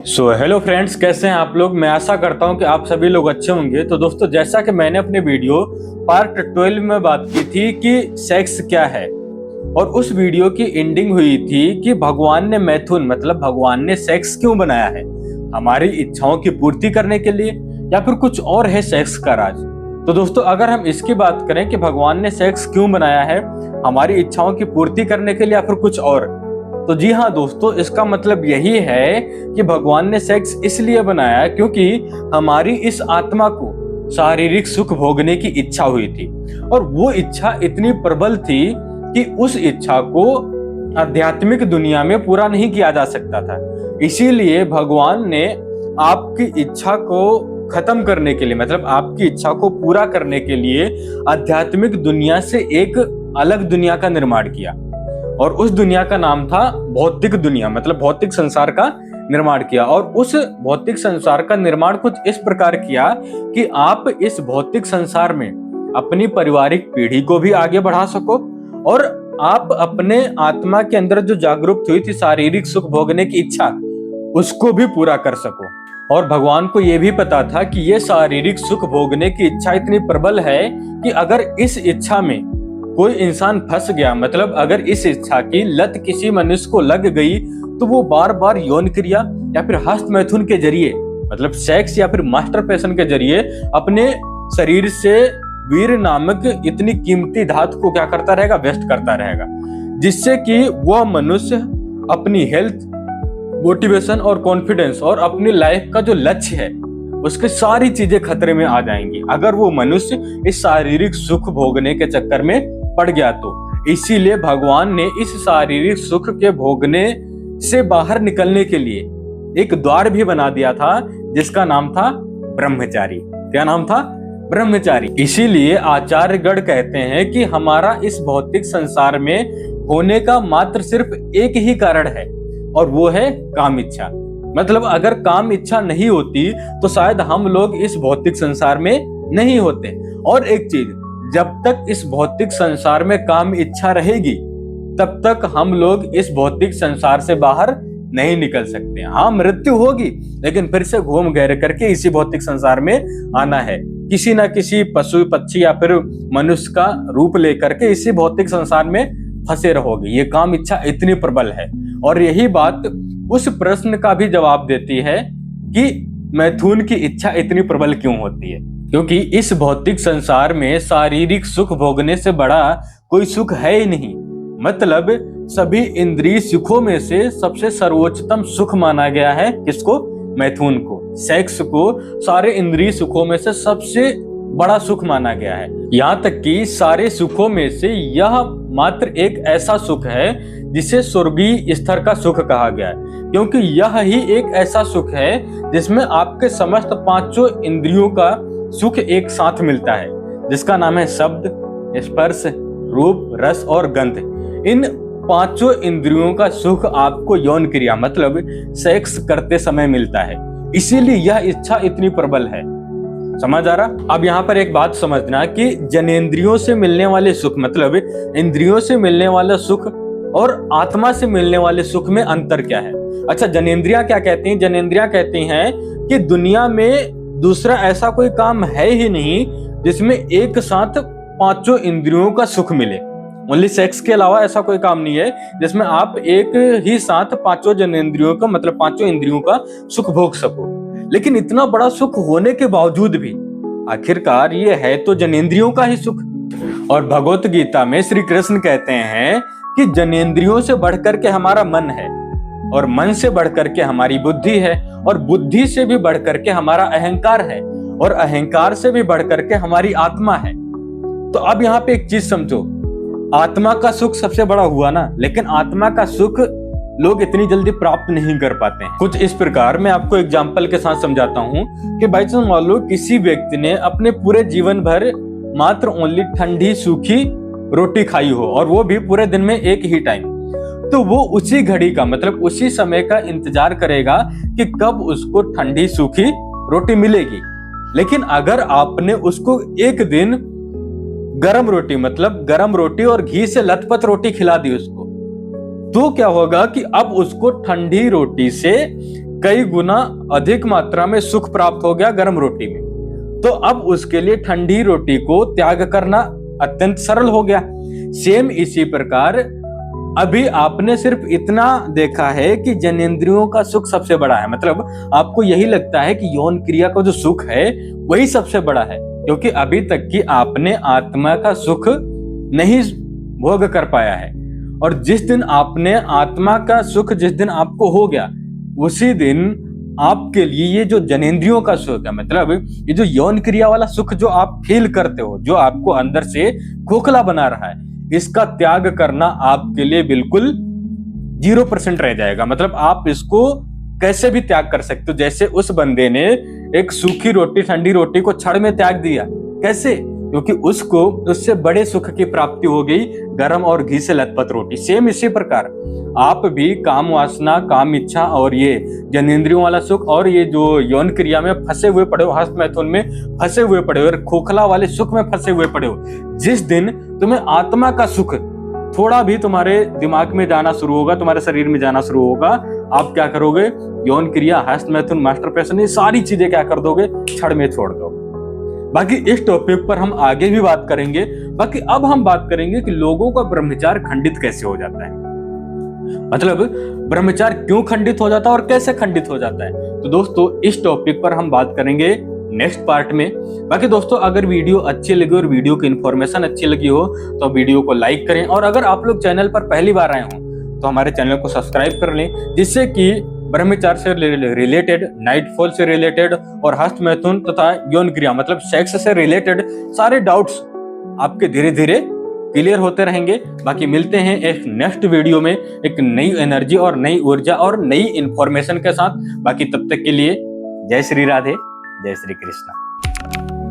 Hello friends, कैसे हैं आप लोग। मैं आशा करता हूं कि आप सभी लोग अच्छे होंगे। तो दोस्तों, जैसा कि मैंने अपने वीडियो पार्ट 12 में बात की थी कि सेक्स क्या है, और उस वीडियो की एंडिंग हुई थी कि भगवान ने मैथुन मतलब भगवान ने सेक्स क्यों बनाया है, हमारी इच्छाओं की पूर्ति करने के लिए या फिर कुछ और है सेक्स का राज। तो दोस्तों, अगर हम इसकी बात करें कि भगवान ने सेक्स क्यों बनाया है, हमारी इच्छाओं की पूर्ति करने के लिए या फिर कुछ और, तो जी हाँ दोस्तों, इसका मतलब यही है कि भगवान ने सेक्स इसलिए बनाया क्योंकि हमारी इस आत्मा को शारीरिक सुख भोगने की इच्छा हुई थी, और वो इच्छा इतनी प्रबल थी कि उस इच्छा को आध्यात्मिक दुनिया में पूरा नहीं किया जा सकता था। इसीलिए भगवान ने आपकी इच्छा को खत्म करने के लिए, मतलब आपकी इच्छा को पूरा करने के लिए, आध्यात्मिक दुनिया से एक अलग दुनिया का निर्माण किया, और उस दुनिया का नाम था भौतिक दुनिया, मतलब भौतिक संसार का निर्माण किया। और उस भौतिक संसार का निर्माण कुछ इस प्रकार किया कि आप इस भौतिक संसार में अपनी पारिवारिक पीढ़ी को भी आगे बढ़ा सको, और आप अपने आत्मा के अंदर जो जागरूक हुई थी शारीरिक सुख भोगने की इच्छा, उसको भी पूरा कर सको। और भगवान को यह भी पता था कि यह शारीरिक सुख भोगने की इच्छा इतनी प्रबल है कि अगर इस इच्छा में कोई इंसान फंस गया, मतलब अगर इस इच्छा की लत किसी मनुष्य को लग गई, तो वो बार बार यौन क्रिया या फिर हस्त मैथुन के जरिए, मतलब सेक्स या फिर मास्टरपेशन के जरिए अपने शरीर से वीर नामक इतनी कीमती धातु को क्या करता रहेगा, वेस्ट करता रहेगा, जिससे कि वह मनुष्य अपनी हेल्थ, मोटिवेशन और कॉन्फिडेंस और अपनी लाइफ का जो लक्ष्य है, उसके सारी चीजें खतरे में आ जाएंगी अगर वो मनुष्य इस शारीरिक सुख भोगने के चक्कर में पड़ गया। तो इसीलिए भगवान ने इस शारीरिक सुख के भोगने से बाहर निकलने के लिए एक द्वार भी बना दिया था, जिसका नाम था ब्रह्मचारी। क्या नाम था? ब्रह्मचारी। इसीलिए आचार्यगण कहते हैं कि हमारा इस भौतिक संसार में होने का मात्र सिर्फ एक ही कारण है, और वो है काम इच्छा। मतलब अगर काम इच्छा नहीं होती तो शायद हम लोग इस भौतिक संसार में नहीं होते। और एक चीज, जब तक इस भौतिक संसार में काम इच्छा रहेगी, तब तक हम लोग इस भौतिक संसार से बाहर नहीं निकल सकते। हाँ, मृत्यु होगी, लेकिन फिर से घूम घेर करके इसी भौतिक संसार में आना है, किसी ना किसी पशु पक्षी या फिर मनुष्य का रूप लेकर के इसी भौतिक संसार में फंसे रहोगे। ये काम इच्छा इतनी प्रबल है। और यही बात उस प्रश्न का भी जवाब देती है कि मैथुन की इच्छा इतनी प्रबल क्यों होती है, क्योंकि इस भौतिक संसार में शारीरिक सुख भोगने से बड़ा कोई सुख है ही नहीं। मतलब सभी इंद्रिय सुखों में से सबसे सर्वोच्चतम सुख माना गया है किसको? मैथुन को, सेक्स को सारे इंद्रिय सुखों में से सबसे बड़ा सुख माना गया है। यहाँ तक कि सारे सुखों में से यह मात्र एक ऐसा सुख है जिसे स्वर्गीय स्तर का सुख कहा गया है, क्योंकि यह ही एक ऐसा सुख है जिसमें आपके समस्त पांचों इंद्रियों का सुख एक साथ मिलता है, जिसका नाम है शब्द, स्पर्श, रूप, रस और गंध। इन पांचों इंद्रियों का सुख आपको यौन क्रिया मतलब सेक्स करते समय मिलता है। इसीलिए यह इच्छा इतनी प्रबल है। समझ आ रहा? अब यहाँ पर एक बात समझना कि जनेंद्रियों से मिलने वाले सुख, मतलब इंद्रियों से मिलने वाला सुख और आत्मा से मिलने वाले सुख में अंतर क्या है। अच्छा, जनेंद्रियां क्या कहती हैं? जनेंद्रियां कहती हैं कि दुनिया में दूसरा ऐसा कोई काम है ही नहीं जिसमें एक साथ पांचों इंद्रियों का सुख मिले। ओनली सेक्स के अलावा ऐसा कोई काम नहीं है जिसमें आप एक ही साथ पांचों जनेंद्रियों का मतलब पांचों इंद्रियों का सुख भोग सको। लेकिन इतना बड़ा सुख होने के बावजूद भी आखिरकार ये है तो जनेंद्रियों का ही सुख। और भगवत गीता में श्री कृष्ण कहते हैं कि जनेंद्रियों से बढ़कर के हमारा मन है, और मन से बढ़कर के हमारी बुद्धि है, और बुद्धि से भी बढ़कर के हमारा अहंकार है, और अहंकार से भी बढ़कर के हमारी आत्मा है। तो अब यहाँ पे एक चीज समझो, आत्मा का सुख सबसे बड़ा हुआ ना, लेकिन आत्मा का सुख लोग इतनी जल्दी प्राप्त नहीं कर पाते हैं। कुछ इस प्रकार मैं आपको एग्जाम्पल के साथ समझाता हूँ कि बाई चांस मान लो किसी व्यक्ति ने अपने पूरे जीवन भर मात्र ओनली ठंडी सूखी रोटी खाई हो, और वो भी पूरे दिन में एक ही टाइम, तो वो उसी घड़ी का मतलब उसी समय का इंतजार करेगा कि कब उसको ठंडी सूखी रोटी मिलेगी। लेकिन अगर आपने उसको एक दिन गरम रोटी मतलब गरम रोटी और घी से लथपथ रोटी खिला दी उसको, तो क्या होगा कि अब उसको ठंडी रोटी से कई गुना अधिक मात्रा में सुख प्राप्त हो गया गर्म रोटी में। तो अब उसके लिए ठंडी रोटी को त्याग करना अत्यंत सरल हो गया। सेम इसी प्रकार अभी आपने सिर्फ इतना देखा है कि जनेंद्रियों का सुख सबसे बड़ा है, मतलब आपको यही लगता है कि यौन क्रिया का जो सुख है वही सबसे बड़ा है, क्योंकि अभी तक की आपने आत्मा का सुख नहीं भोग कर पाया है। और जिस दिन आपने आत्मा का सुख जिस दिन आपको हो गया, उसी दिन आपके लिए ये जो जनेंद्रियों का सुख है, मतलब ये जो यौन क्रिया वाला सुख जो आप फील करते हो, जो आपको अंदर से खोखला बना रहा है, इसका त्याग करना आपके लिए बिल्कुल 0% रह जाएगा। मतलब आप इसको कैसे भी त्याग कर सकते हो। जैसे उस बंदे ने एक सूखी रोटी ठंडी रोटी को क्षण में त्याग दिया, कैसे? क्योंकि उसको उससे बड़े सुख की प्राप्ति हो गई गरम और घी से लथपथ रोटी। सेम इसी प्रकार आप भी काम वासना, काम इच्छा और ये जनेंद्रियों वाला सुख और ये जो यौन क्रिया में फंसे हुए पड़े हो, हस्त मैथुन में फंसे हुए पड़े हो और खोखला वाले सुख में फंसे हुए पड़े हो, जिस दिन तुम्हें आत्मा का सुख थोड़ा भी तुम्हारे दिमाग में जाना शुरू होगा, तुम्हारे शरीर में जाना शुरू होगा, आप क्या करोगे? यौन क्रिया, हस्त मैथुन, मास्टरपेशन, ये सारी चीजें क्या कर दोगे? क्षण में छोड़ दोगे। बाकी इस टॉपिक पर हम आगे भी बात करेंगे। बाकी अब हम बात करेंगे कि लोगों का ब्रह्मचार खंडित कैसे हो जाता है, मतलब ब्रह्मचार क्यों खंडित हो जाता है और कैसे खंडित हो जाता है। तो दोस्तों इस टॉपिक पर हम बात करेंगे नेक्स्ट पार्ट में। बाकी दोस्तों अगर वीडियो अच्छी लगी और वीडियो की इन्फॉर्मेशन अच्छी लगी हो तो वीडियो को लाइक करें, और अगर आप लोग चैनल पर पहली बार आए हो तो हमारे चैनल को सब्सक्राइब कर लें, जिससे कि ब्रह्मचार से रिलेटेड, नाइटफॉल से रिलेटेड और हस्त मैथुन तथा यौन क्रिया मतलब सेक्स से रिलेटेड सारे डाउट्स आपके धीरे धीरे क्लियर होते रहेंगे। बाकी मिलते हैं एक नेक्स्ट वीडियो में एक नई एनर्जी और नई ऊर्जा और नई इंफॉर्मेशन के साथ। बाकी तब तक के लिए जय श्री राधे, जय श्री कृष्णा।